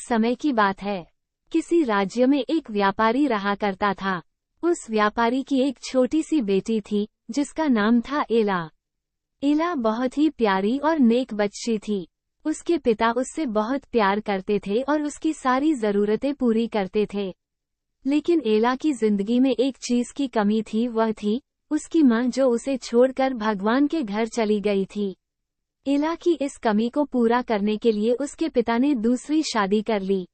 समय की बात है। किसी राज्य में एक व्यापारी रहा करता था। उस व्यापारी की एक छोटी सी बेटी थी जिसका नाम था एला। एला बहुत ही प्यारी और नेक बच्ची थी। उसके पिता उससे बहुत प्यार करते थे और उसकी सारी जरूरतें पूरी करते थे। लेकिन एला की जिंदगी में एक चीज की कमी थी, वह थी उसकी माँ जो उसे छोड़कर भगवान के घर चली गई थी। एला की इस कमी को पूरा करने के लिए उसके पिता ने दूसरी शादी कर ली।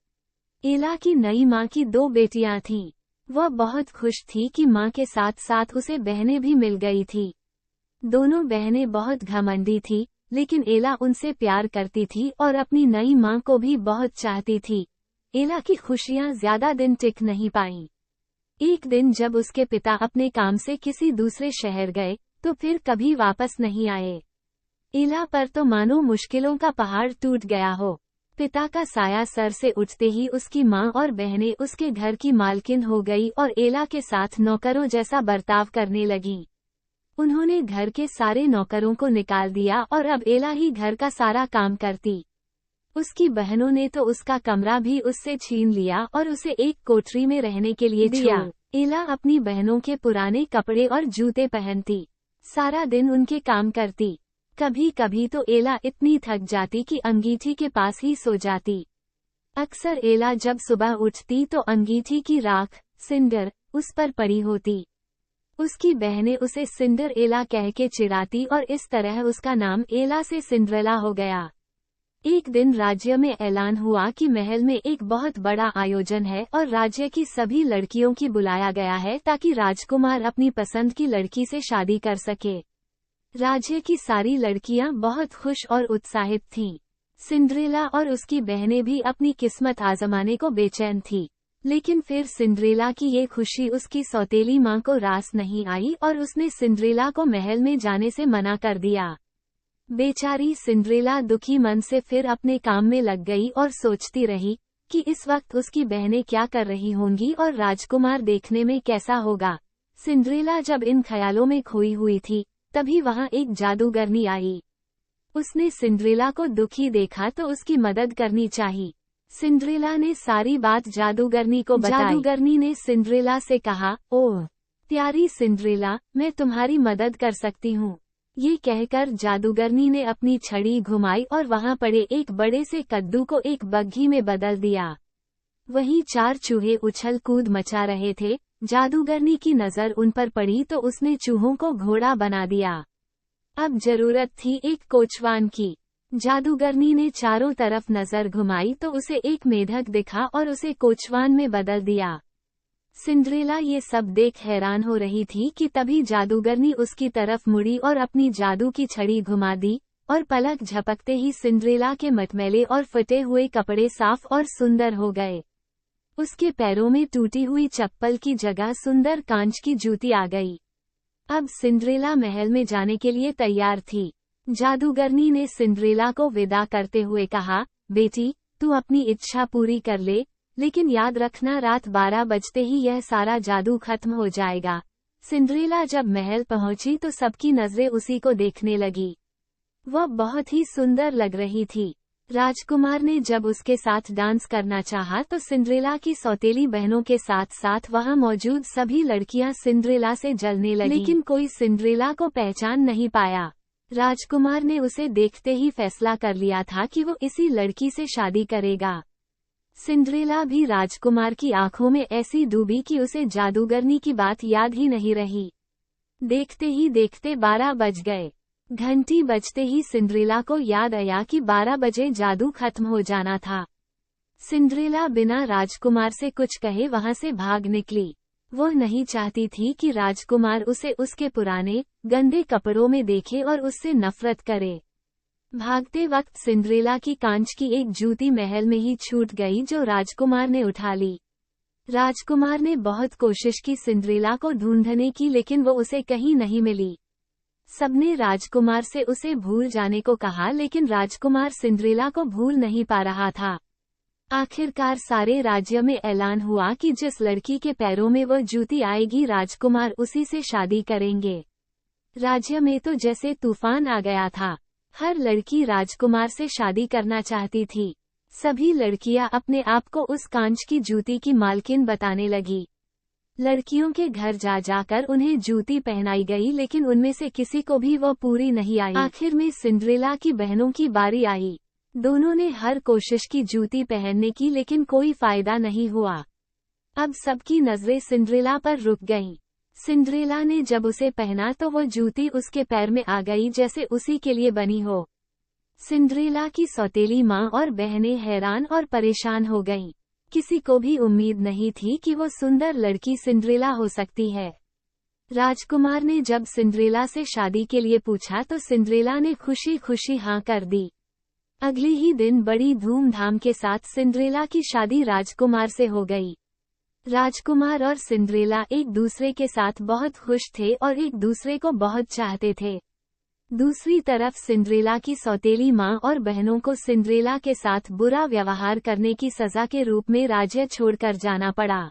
एला की नई माँ की 2 बेटियां थीं। वह बहुत खुश थी कि माँ के साथ साथ उसे बहनें भी मिल गई थी। दोनों बहनें बहुत घमंडी थी, लेकिन एला उनसे प्यार करती थी और अपनी नई माँ को भी बहुत चाहती थी। एला की खुशियाँ ज्यादा दिन टिक नहीं पाईं। एक दिन जब उसके पिता अपने काम से किसी दूसरे शहर गए तो फिर कभी वापस नहीं आए। एला पर तो मानो मुश्किलों का पहाड़ टूट गया हो। पिता का साया सर से उठते ही उसकी माँ और बहनें उसके घर की मालकिन हो गई और एला के साथ नौकरों जैसा बर्ताव करने लगी। उन्होंने घर के सारे नौकरों को निकाल दिया और अब एला ही घर का सारा काम करती। उसकी बहनों ने तो उसका कमरा भी उससे छीन लिया और उसे एक कोठरी में रहने के लिए दिया। एला अपनी बहनों के पुराने कपड़े और जूते पहनती, सारा दिन उनके काम करती। कभी कभी तो एला इतनी थक जाती कि अंगीठी के पास ही सो जाती। अक्सर एला जब सुबह उठती तो अंगीठी की राख, सिंडर, उस पर पड़ी होती। उसकी बहनें उसे सिंडर एला कह के चिढ़ाती और इस तरह उसका नाम एला से सिंड्रेला हो गया। एक दिन राज्य में ऐलान हुआ कि महल में एक बहुत बड़ा आयोजन है और राज्य की सभी लड़कियों की बुलाया गया है ताकि राजकुमार अपनी पसंद की लड़की से शादी कर सके। राज्य की सारी लड़कियां बहुत खुश और उत्साहित थीं। सिंड्रेला और उसकी बहनें भी अपनी किस्मत आजमाने को बेचैन थी। लेकिन फिर सिंड्रेला की ये खुशी उसकी सौतेली माँ को रास नहीं आई और उसने सिंड्रेला को महल में जाने से मना कर दिया। बेचारी सिंड्रेला दुखी मन से फिर अपने काम में लग गई और सोचती रही कि इस वक्त उसकी बहनें क्या कर रही होंगी और राजकुमार देखने में कैसा होगा। सिंड्रेला जब इन ख्यालों में खोई हुई थी तभी वहां एक जादूगरनी आई। उसने सिंड्रेला को दुखी देखा तो उसकी मदद करनी चाहिए। सिंड्रेला ने सारी बात जादूगरनी को बताई। जादूगरनी ने सिंड्रेला से कहा, ओह प्यारी सिंड्रेला, मैं तुम्हारी मदद कर सकती हूँ। ये कहकर जादूगरनी ने अपनी छड़ी घुमाई और वहां पड़े एक बड़े से कद्दू को एक बग्घी में बदल दिया। वहीं 4 चूहे उछल कूद मचा रहे थे। जादूगरनी की नजर उन पर पड़ी तो उसने चूहों को घोड़ा बना दिया। अब जरूरत थी एक कोचवान की। जादूगरनी ने चारों तरफ नजर घुमाई तो उसे एक मेढक दिखा और उसे कोचवान में बदल दिया। सिंड्रेला ये सब देख हैरान हो रही थी कि तभी जादूगरनी उसकी तरफ मुड़ी और अपनी जादू की छड़ी घुमा दी और पलक झपकते ही सिंड्रेला के मटमैले और फटे हुए कपड़े साफ और सुंदर हो गए। उसके पैरों में टूटी हुई चप्पल की जगह सुंदर कांच की जूती आ गई। अब सिंड्रेला महल में जाने के लिए तैयार थी। जादूगरनी ने सिंड्रेला को विदा करते हुए कहा, बेटी तू अपनी इच्छा पूरी कर ले, लेकिन याद रखना रात 12 बजते ही यह सारा जादू खत्म हो जाएगा। सिंड्रेला जब महल पहुंची तो सबकी नजरें उसी को देखने लगी। वह बहुत ही सुंदर लग रही थी। राजकुमार ने जब उसके साथ डांस करना चाहा तो सिंड्रेला की सौतेली बहनों के साथ साथ वहां मौजूद सभी लड़कियां सिंड्रेला से जलने लगी, लेकिन कोई सिंड्रेला को पहचान नहीं पाया। राजकुमार ने उसे देखते ही फैसला कर लिया था कि वो इसी लड़की से शादी करेगा। सिंड्रेला भी राजकुमार की आंखों में ऐसी डूबी कि उसे जादूगरनी की बात याद ही नहीं रही। देखते ही देखते 12 बज गए। घंटी बजते ही सिंड्रेला को याद आया कि 12 बजे जादू खत्म हो जाना था। सिंड्रेला बिना राजकुमार से कुछ कहे वहां से भाग निकली। वो नहीं चाहती थी कि राजकुमार उसे उसके पुराने गंदे कपड़ों में देखे और उससे नफरत करे। भागते वक्त सिंड्रेला की कांच की एक जूती महल में ही छूट गई जो राजकुमार ने उठा ली। राजकुमार ने बहुत कोशिश की सिंड्रेला को ढूंढने की, लेकिन वो उसे कहीं नहीं मिली। सबने राजकुमार से उसे भूल जाने को कहा, लेकिन राजकुमार सिंड्रेला को भूल नहीं पा रहा था। आखिरकार सारे राज्य में ऐलान हुआ कि जिस लड़की के पैरों में वो जूती आएगी राजकुमार उसी से शादी करेंगे। राज्य में तो जैसे तूफान आ गया था। हर लड़की राजकुमार से शादी करना चाहती थी। सभी लड़कियां अपने आप को उस कांच की जूती की मालकिन बताने लगी। लड़कियों के घर जा जाकर उन्हें जूती पहनाई गई, लेकिन उनमें से किसी को भी वो पूरी नहीं आई। आखिर में सिंड्रेला की बहनों की बारी आई। दोनों ने हर कोशिश की जूती पहनने की, लेकिन कोई फायदा नहीं हुआ। अब सबकी नजरें सिंड्रेला पर रुक गईं। सिंड्रेला ने जब उसे पहना तो वो जूती उसके पैर में आ गई जैसे उसी के लिए बनी हो। सिंड्रेला की सौतेली माँ और बहनें हैरान और परेशान हो गईं। किसी को भी उम्मीद नहीं थी कि वो सुंदर लड़की सिंड्रेला हो सकती है। राजकुमार ने जब सिंड्रेला से शादी के लिए पूछा तो सिंड्रेला ने खुशी खुशी हाँ कर दी। अगले ही दिन बड़ी धूमधाम के साथ सिंड्रेला की शादी राजकुमार से हो गई। राजकुमार और सिंड्रेला एक दूसरे के साथ बहुत खुश थे और एक दूसरे को बहुत चाहते थे। दूसरी तरफ सिंड्रेला की सौतेली माँ और बहनों को सिंड्रेला के साथ बुरा व्यवहार करने की सजा के रूप में राज्य छोड़कर जाना पड़ा।